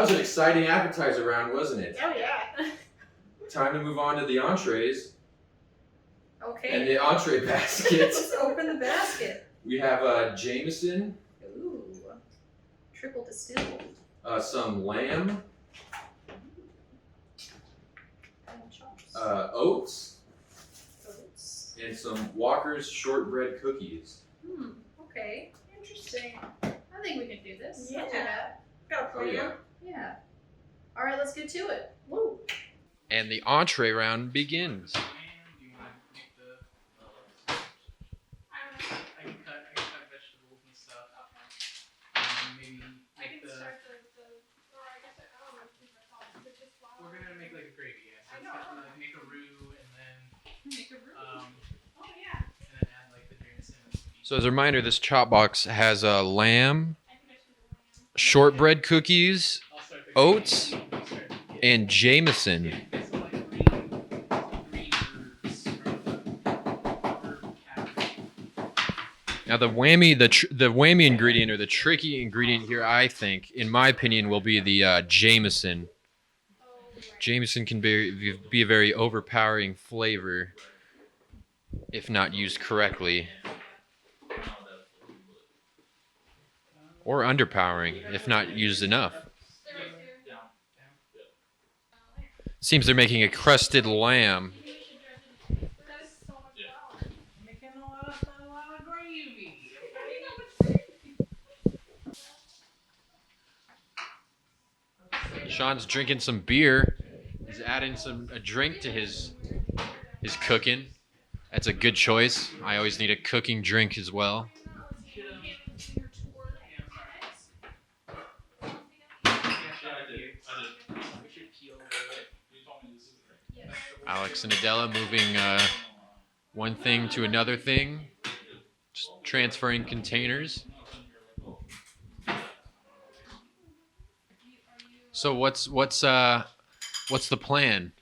was an exciting appetizer round, wasn't it? Oh yeah. Time to move on to the entrees. Okay. And the entree basket. Let's open the basket. We have Jameson. Ooh. Triple distilled. Some lamb. Oats. Oats. And some Walker's shortbread cookies. Okay. Interesting. I think we can do this. Yeah. Not too bad. Got a plan. Oh, yeah. Yeah. All right, let's get to it. Woo. And the entree round begins. Do you want to make the? I can cut vegetables and stuff. Maybe make the. We're gonna make like a gravy. Yeah. So it's gonna like make a roux and then Make a roux. Oh yeah. and then add like the Jameson. So as a reminder, this chop box has lamb, shortbread cookies, I'll start the oats, gravy. I'll start the- and Jameson. Yeah, so like green herbs from the herb category. Now the whammy ingredient, or the tricky ingredient here, I think, in my opinion, will be the Jameson. Jameson can be a very overpowering flavor if not used correctly, or underpowering if not used enough. Seems they're making a crusted lamb. Making a lot of gravy. Sean's drinking some beer. He's adding a drink to his cooking. That's a good choice. I always need a cooking drink as well. Alex and Adela moving one thing to another thing, just transferring containers. So what's the plan?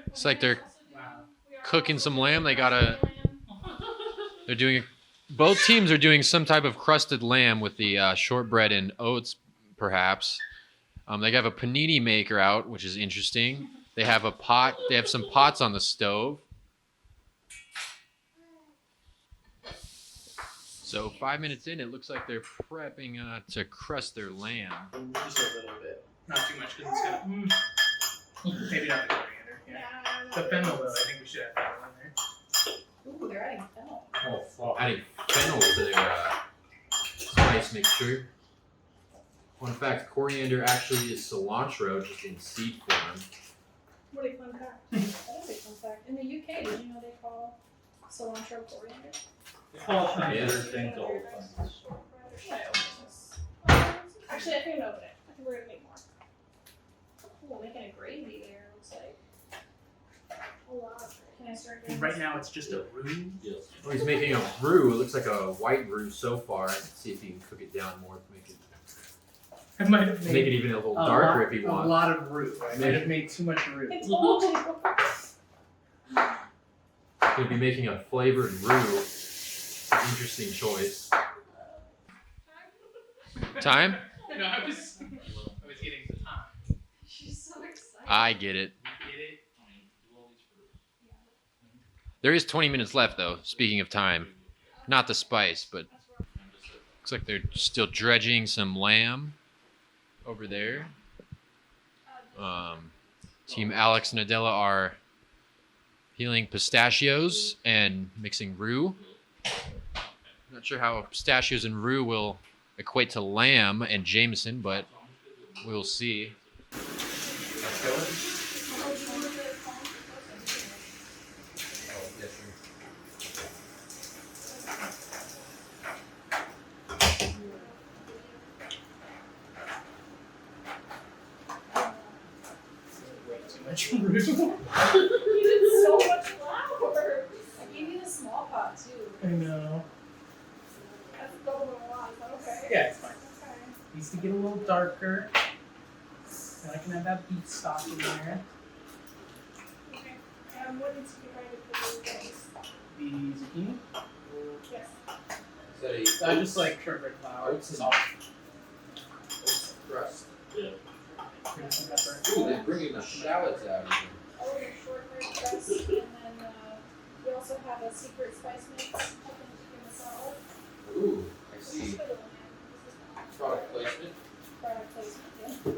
It's like they're cooking some lamb. Both teams are doing some type of crusted lamb with the shortbread and oats, perhaps. They have a panini maker out, which is interesting. They have a pot. They have some pots on the stove. So 5 minutes in, it looks like they're prepping to crust their lamb. Just a little bit, not too much, because it's gonna. Maybe not the coriander. Yeah. The fennel, though, I think we should have fennel in there. Ooh, they're adding fennel. Adding fennel to their spice mixture. Well, in fact, coriander actually is cilantro, just in seed form. What a fun fact. That is a fun fact. In the UK, did you know they call cilantro coriander? Yeah. Things all the time. Actually, I think I know it. I think we're gonna make more. Cool, making a gravy there, looks like. A lot. Can I start doing Right now, it's just a roux. Oh, he's making a roux. It looks like a white roux so far. Let's see if he can cook it down more to make I might have it made even a little darker if he a wants. lot of roux. I might have made too much roux. I told you. He'll be making a flavored roux. Interesting choice. Time? No, I was getting the time. She's so excited. I get it. Get it? There is 20 minutes left, though, speaking of time. Not the spice, but looks like they're still dredging some lamb over there. Team Alex and Adela are peeling pistachios and mixing roux. Not sure how pistachios and roux will equate to lamb and Jameson, but we'll see. Way too much roux. You did so much flour. I gave you the small pot, too. I know. That's double a lot. Is that okay? Yeah, it's fine. Okay. Needs to get a little darker. And I can have that beef stock in there. Okay. What needs to be ready for these guys? The zucchini. Yes. Just like shortbread flour. Oats and- Salt. Crust. Yeah. Some pepper. Ooh, they're bringing the shallots out even. Oh, your shortbread crust, and then we also have a secret spice mix, chicken tikka masala. Ooh, I This is see. for the lamb. This is not Product placement. product placement, yeah.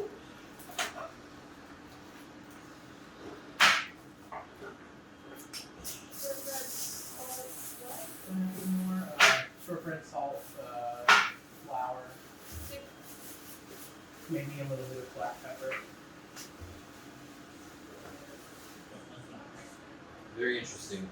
Shortbread, what? More shortbread, salt, flour. Maybe a little bit of black pepper. Very interesting.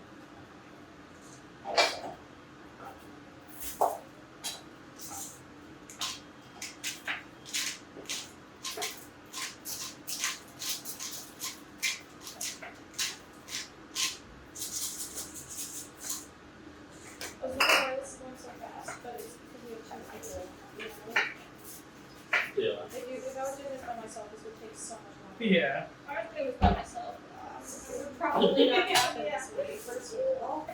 I was wondering why this is going so fast, but it's because we have two people. You know? Yeah. If I was doing this by myself, this would take so much longer. Yeah. I was doing this by myself. It would probably not happen this way, first of all.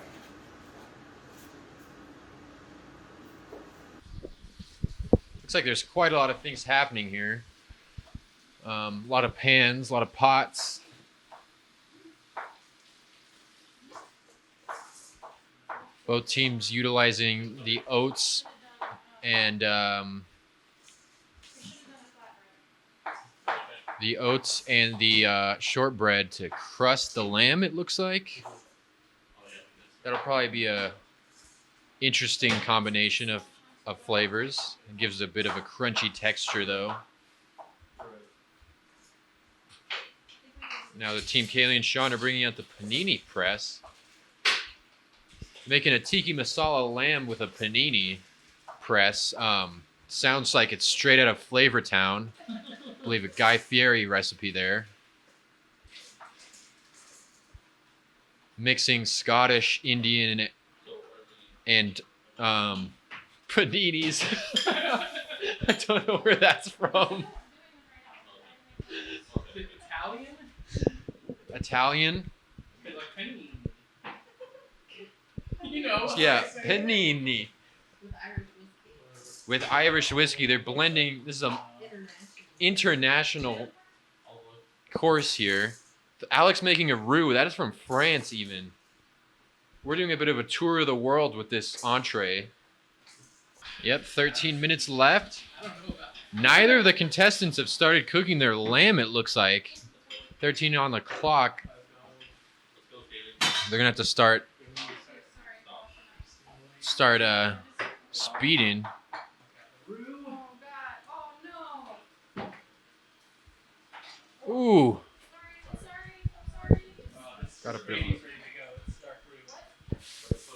Looks like there's quite a lot of things happening here. A lot of pans, a lot of pots. Both teams utilizing the oats and the shortbread to crust the lamb. It looks like that'll probably be a interesting combination of flavors. It gives a bit of a crunchy texture though. Now the team Kaylee and Sean are bringing out the panini press. Making a tiki masala lamb with a panini press. Sounds like it's straight out of Flavor Town. I believe a Guy Fieri recipe there. Mixing Scottish, Indian, and paninis. I don't know where that's from. Italian? Italian? Like panini. You know. what Yeah, I'm saying? panini. With Irish whiskey. With Irish whiskey, they're blending. This is a international course here. Alex making a roux. That is from France, even. We're doing a bit of a tour of the world with this entree. Yep, 13 minutes left. I don't know about that. Neither of the contestants have started cooking their lamb, it looks like. 13 on the clock. They're going to have to start speeding. Roux. Oh God. Oh no. Ooh. I'm sorry. Got a bit of Gravy's ready to go. It's dark roux.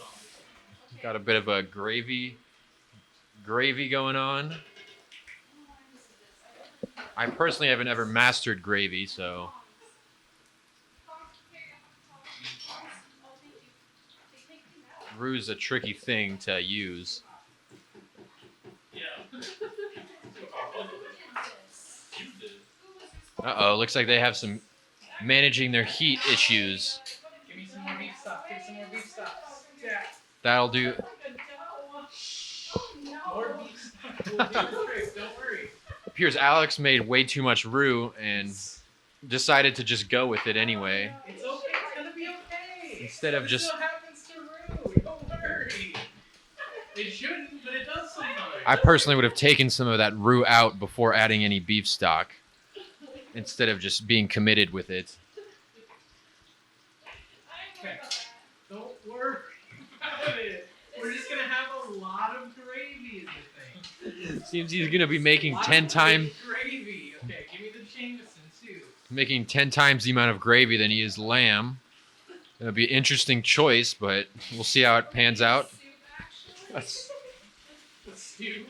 Got a bit of a gravy going on. I personally haven't ever mastered gravy, so roux is a tricky thing to use. Yeah. Uh-oh, looks like they have some managing their heat issues. Give me some more beef stuff. Take some more beef stuff. Yeah. That'll do. More beef stuff. We'll demonstrate. Don't worry. Appears Alex made way too much roux and decided to just go with it anyway. It's okay. It's gonna be okay. Instead of This just- still happens to roux. Don't worry. It shouldn't, but it does sometimes. I personally would have taken some of that roux out before adding any beef stock, instead of just being committed with it. Okay. Don't worry about it. We're just gonna have a lot of gravy, is the thing. Seems he's gonna be making Lot of 10 times gravy. Okay, give me the Jameson too. making 10 times the amount of gravy than he is lamb. It'll be an interesting choice, but we'll see how it pans out. The stew.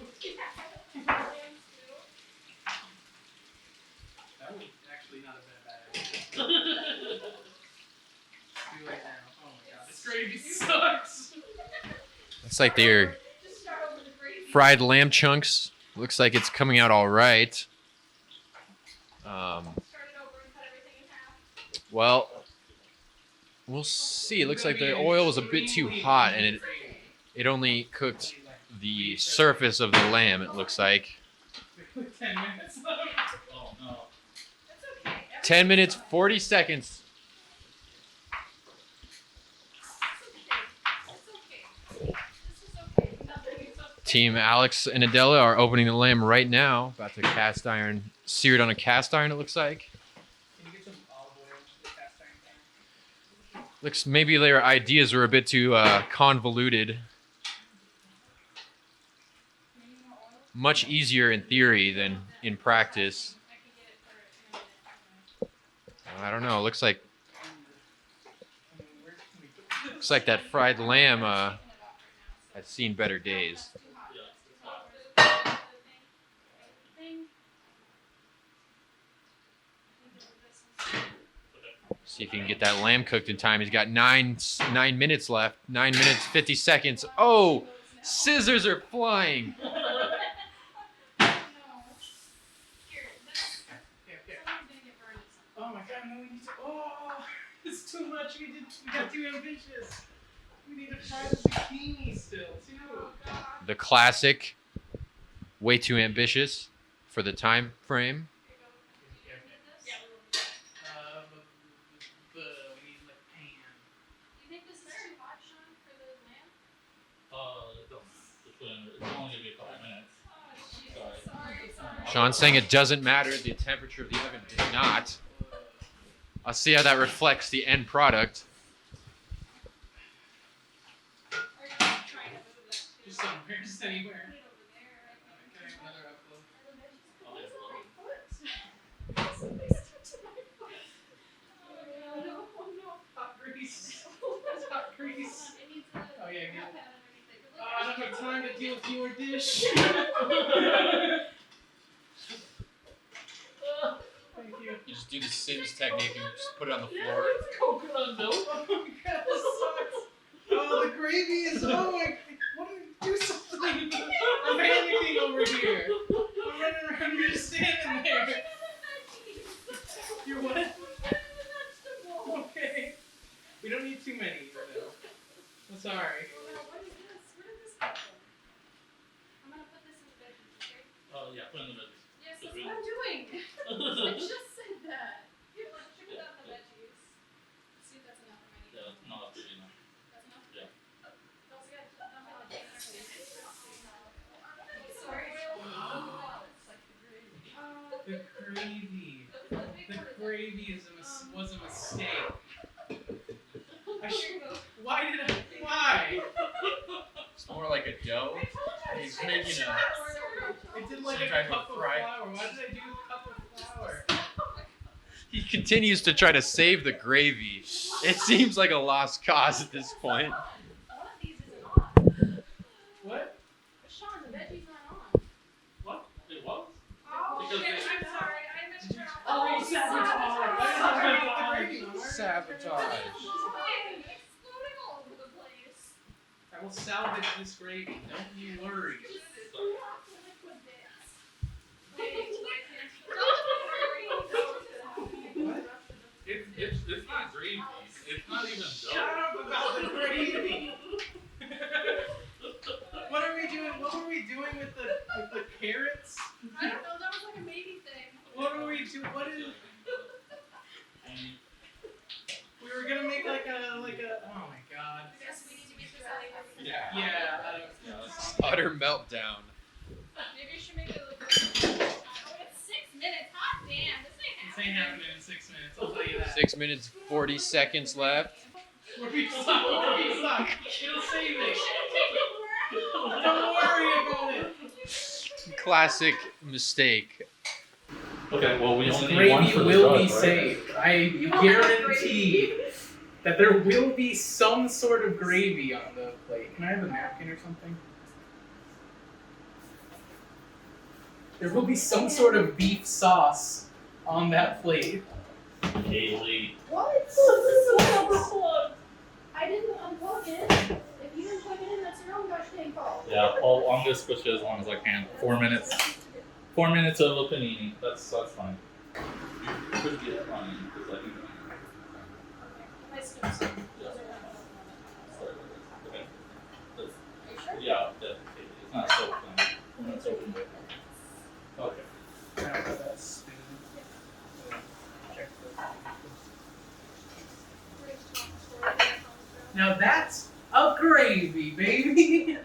That was actually not a bad idea. Stew right now. Oh my god, this gravy sucks. It's like their Just start over the gravy. fried lamb chunks. Looks like it's coming out all right. Start it over and cut everything in half. Well, we'll see. It looks like the oil was a bit too hot, and it only cooked the surface of the lamb. It looks like 10 minutes left. Oh no. That's okay. 10 minutes 40 seconds. It's okay. This is okay. Nothing is okay. Team Alex and Adela are opening the lamb right now. About to cast iron, seared on a cast iron. It looks like. Can you get some olive oil in the cast iron pan? Looks maybe their ideas were a bit too convoluted. Much easier in theory than in practice. I can get it for in a minute. I don't know. Looks like I mean, where can we put looks like that fried lamb has seen better days. See if he can get that lamb cooked in time. He's got 9 minutes left. 9 minutes 50 seconds. Oh, scissors are flying. No. Here, that's Okay, okay. someone's gonna get burned at some Oh my god, no, we need to. Oh, it's too much. We got too ambitious. We need to try the zucchini still, too. Oh god. The classic, way too ambitious for the time frame. Here you go. Okay, okay. Need this? Yeah, we will need that. We need like pan. You think this is too hot, Sean, for the lamb? It's only gonna be a couple minutes. Oh, jeez. Sorry. Sean's saying it doesn't matter. The temperature of the oven does not. I'll see how that reflects the end product. Are you trying to move that too? Just somewhere, just anywhere. Put it over there, I think. Can I have another upload? Oh, What's yeah. on my foot? Something stuck to my foot. Oh no, oh no. Hot grease. That's hot grease. It needs a Oh, yeah, hot yeah. pad underneath it. 'Cause look, I don't have time to deal with your dish. Thank you. You just do the Sims technique and just put it on the floor. Coconut milk. Oh my god, this sucks. Oh, the gravy is. Oh my. What do we do something? I'm panicking over here. I'm running around. You're just standing there. You're what? Okay. We don't need too many, though. I'm sorry. What is this? Where did this come from? I'm gonna put this in the veggies, okay? Oh yeah, put in the veggies. Yes, that's what I'm doing. I just said that. Here, let's check it out the veggies. Let's see if that's enough. I might need Yeah, no, that's good enough. That's enough? Yeah. Don't forget, dump in the chicken. Sorry. It's like the gravy. The gravy. The big The part is gravy was a mistake. I Here should. you go. Why did I? Why? It's more like a dough. He's making a. I did like So a you tried to cup of fry- flour. Why did I do a cup of flour? He continues to try to save the gravy. It seems like a lost cause at this point. One of these isn't on. What? Sean, the veggie's not on. What? It was? Oh, Because shit, they- I'm sorry. I meant to turn off. Oh, sabotage! Why did I turn off the gravy? Sabotage. It's exploding all over the place. I will salvage this gravy. Don't you worry. What? It's not gravy. It's not even Shut dough. up about the gravy. What are we doing? What were we doing with the carrots? I don't know, that was like a maybe thing. What were we doing? What is? We were gonna make like a. Oh my god. I guess we need to get this out of here. Yeah. Yeah. Yeah, that's not- Utter meltdown. Maybe you should make it look like. Oh, it's 6 minutes. Hot damn, this ain't This ain't happening in 6 minutes. I'll tell you that. 6 minutes 40 seconds left. Where we suck. Where we suck. It'll save it. Don't worry about it. Classic mistake. Okay, well we This only need one gravy for the will jug, be right? saved. I You want guarantee gravy? that there will be some sort of gravy on the plate. Can I have a napkin or something? There will be some sort of beef sauce on that plate. Kaylee. What? I didn't unplug it. If you didn't plug it in, that's your own gosh dang fault. Yeah, I'm gonna switch it as long as I can. 4 minutes. 4 minutes of a panini. That's fine. You could get it on because I think. My skips. Yeah. Sorry. Okay. That's- Are you sure? Yeah, that it's Not soaked then. When it's open. Okay. Now for that spoon. Check now that's a gravy, baby.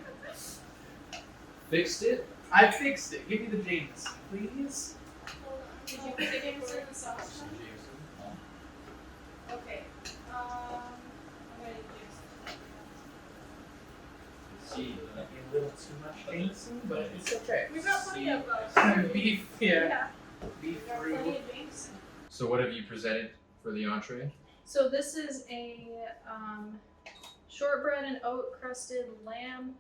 Fixed it. I fixed it. Give me the Jameson, please. Did you put the Jameson in the sauce? Okay. I'm gonna use. See. Might be a little too much Jameson, but it's okay. We've got plenty of Beef, yeah. Beef We've got fruit. plenty of Jameson. So what have you presented for the entree? So this is a shortbread and oat crusted lamb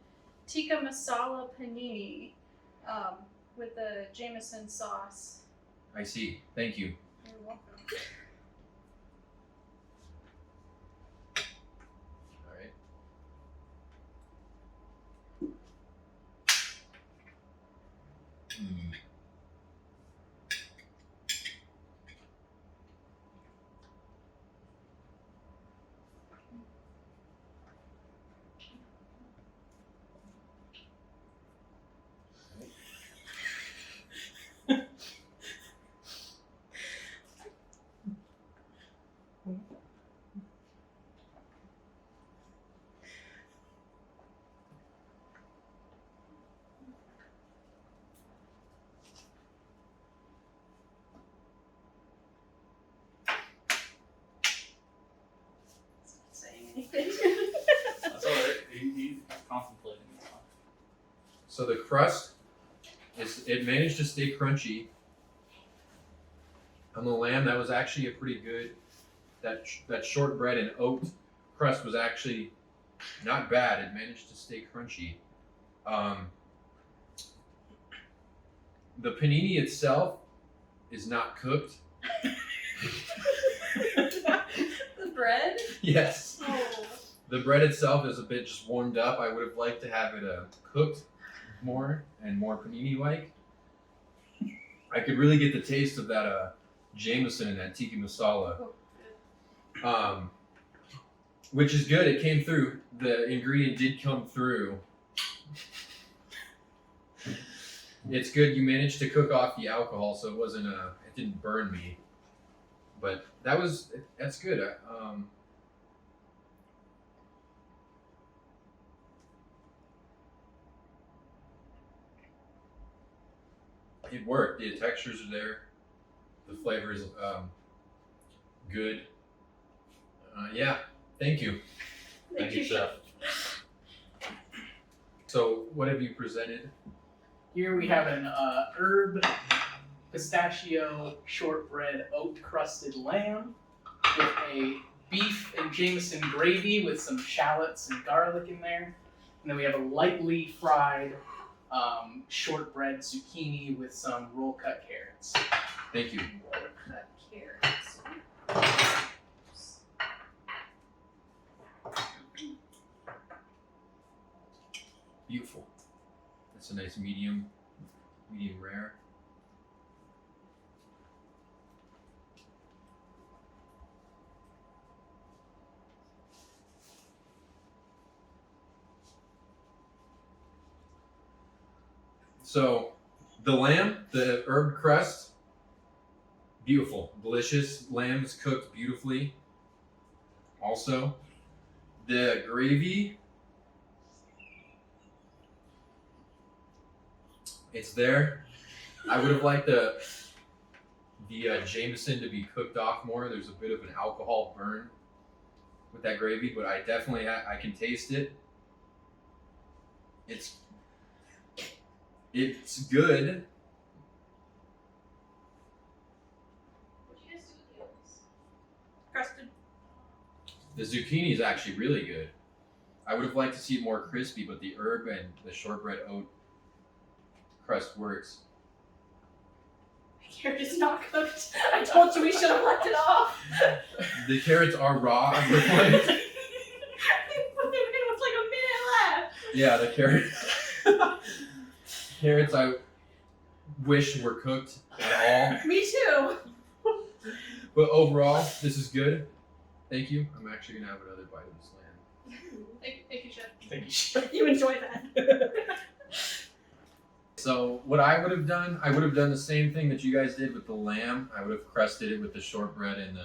tikka masala panini with the Jameson sauce. I see. Thank you. You're welcome. All right. Mm. Saying anything. That's alright. He's contemplating. So the crust it managed to stay crunchy. On the lamb, that was actually a pretty good. That shortbread and oat crust was actually not bad. It managed to stay crunchy. The panini itself is not cooked. The bread? Yes. Oh. The bread itself is a bit just warmed up. I would have liked to have it cooked more and more panini-like. I could really get the taste of that Jameson and that tiki masala, which is good. It came through. The ingredient did come through. It's good. You managed to cook off the alcohol, so it wasn't it didn't burn me. But that's good. It worked. The textures are there. The flavor is good. Yeah. Thank you. Thank you, chef. So, what have you presented? Here we have an herb pistachio shortbread oat crusted lamb with a beef and Jameson gravy with some shallots and garlic in there. And then we have a lightly fried shortbread zucchini with some roll cut carrots. Thank you. Cut carrots. Beautiful. That's a nice medium rare. So, the lamb, the herb crust, beautiful, delicious. Lamb is cooked beautifully. Also, the gravy, it's there. I would have liked the Jameson to be cooked off more. There's a bit of an alcohol burn with that gravy, but I definitely I can taste it. It's good. What'd you guys do with the oats? Crusted. The zucchini is actually really good. I would have liked to see it more crispy, but the herb and the shortbread oat crust works. Carrot is not cooked. I told you we should have left it off. The carrots are raw. I would have liked- It was like a minute left. Yeah, the carrots I wish were cooked at all. Me too. But overall, this is good. Thank you. I'm actually gonna have another bite of this lamb. Thank you, Chef. Thank you. You enjoy that. So what I would have done the same thing that you guys did with the lamb. I would have crusted it with the shortbread and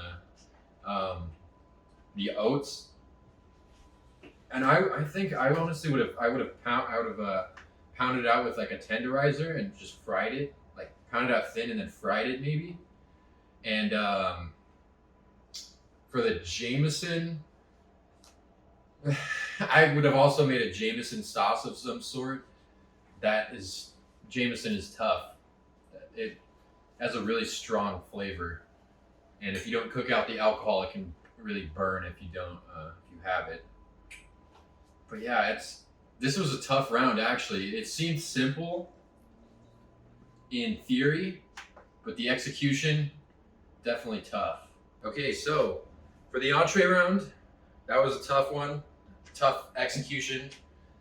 the oats. And I think I honestly would have pounded it out with like a tenderizer and just fried it, like pounded it out thin and then fried it maybe. And for the Jameson, I would have also made a Jameson sauce of some sort. Jameson is tough. It has a really strong flavor, and if you don't cook out the alcohol, it can really burn if you don't if you have it. But yeah, this was a tough round actually. It seemed simple in theory, but the execution definitely tough. Okay, so for the entree round, that was a tough one. Tough execution.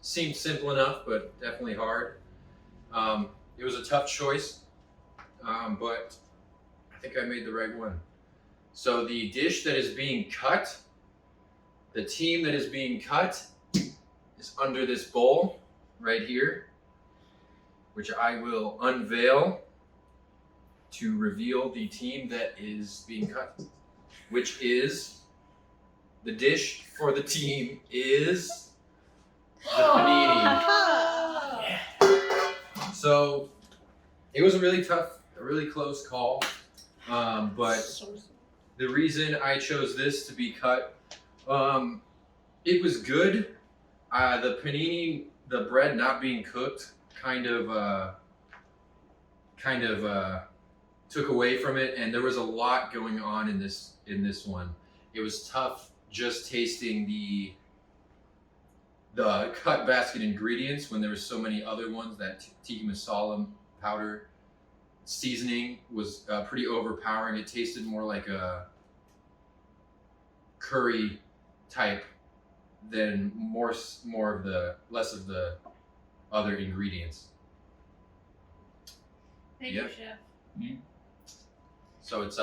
Seemed simple enough, but definitely hard. It was a tough choice, but I think I made the right one. So the dish that is being cut, the team that is being cut is under this bowl right here, which I will unveil to reveal the team that is being cut, which is the dish for the team is the panini. So it was a really tough, a really close call, but the reason I chose this to be cut, it was good. The panini, the bread not being cooked, kind of took away from it, and there was a lot going on in this one. It was tough just tasting the cut basket ingredients when there were so many other ones. That tikka masala powder seasoning was pretty overpowering. It tasted more like a curry type than less of the other ingredients. Thank Yep. you, Chef. So it's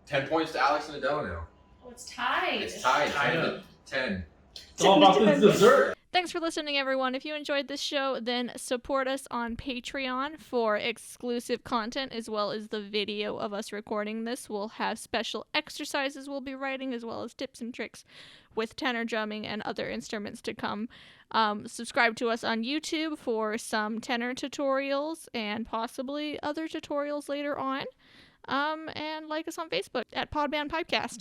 10 points to Alex and Adela now. Oh, it's tied. It's tied, Tied 10 up. to 10. It's all about this dessert. Thanks for listening, everyone. If you enjoyed this show, then support us on Patreon for exclusive content as well as the video of us recording this. We'll have special exercises we'll be writing as well as tips and tricks with tenor drumming and other instruments to come. Subscribe to us on YouTube for some tenor tutorials and possibly other tutorials later on. And like us on Facebook at Podband Pipecast.